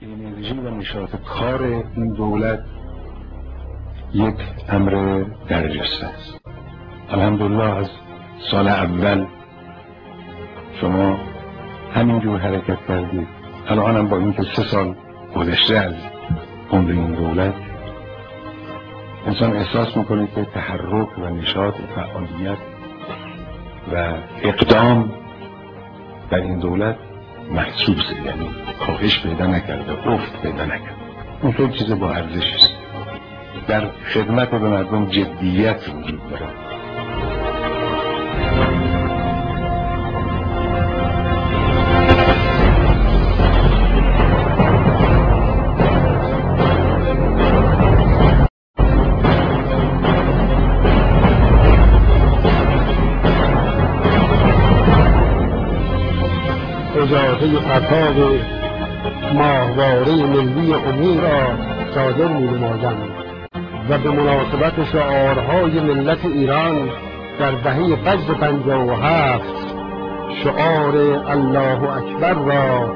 انرژی و نشاط کار این دولت یک امر درجسته است. الحمدلله از سال اول شما همینجور حرکت کردید. الان هم با اینکه 3 سال گذشته از عمر این دولت، انسان احساس میکنه که تحرک و نشاط و فعالیت و اقدام در این دولت محسوسه، یعنی کاهش پیدا نکرده، افت پیدا نکرده. اون خیلی چیز با ارزش است. در خدمت به مردم جدیت وجود داره. اجازه قطار ماهواره ملی قمی را صادر می‌نمایم و به مناسبت شعارهای ملت ایران در دهه فجر 57 شعار الله اکبر را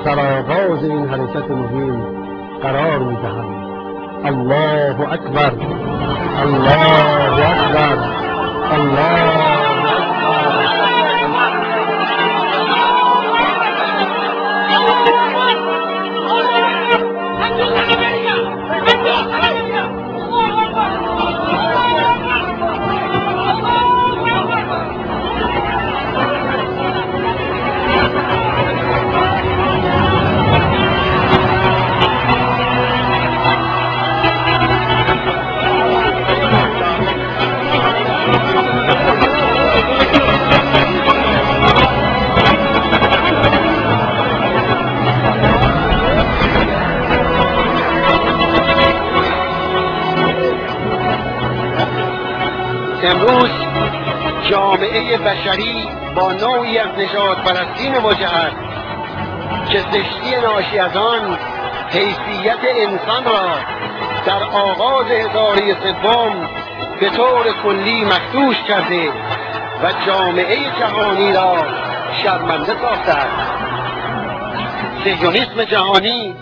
سرآغاز این حرکت مهم قرار می‌دهم. الله اکبر، الله اکبر، الله. امروز جامعه بشری با نوعی از نژادپرستی مواجه است که زشتی ناشی از آن حیثیت انسان را در آغاز هزاره سوم به طور کلی مخدوش کرده و جامعه جهانی را شرمنده ساخته است. صهیونیسم جهانی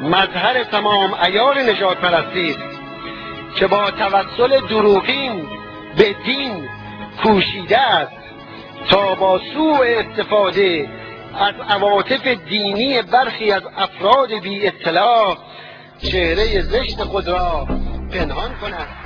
مظهر تمام عیار نژادپرستی است که با توسل دروغین به دین کوشیده است تا با سوء استفاده از عواطف دینی برخی از افراد بی اطلاع چهره زشت خود را پنهان کند.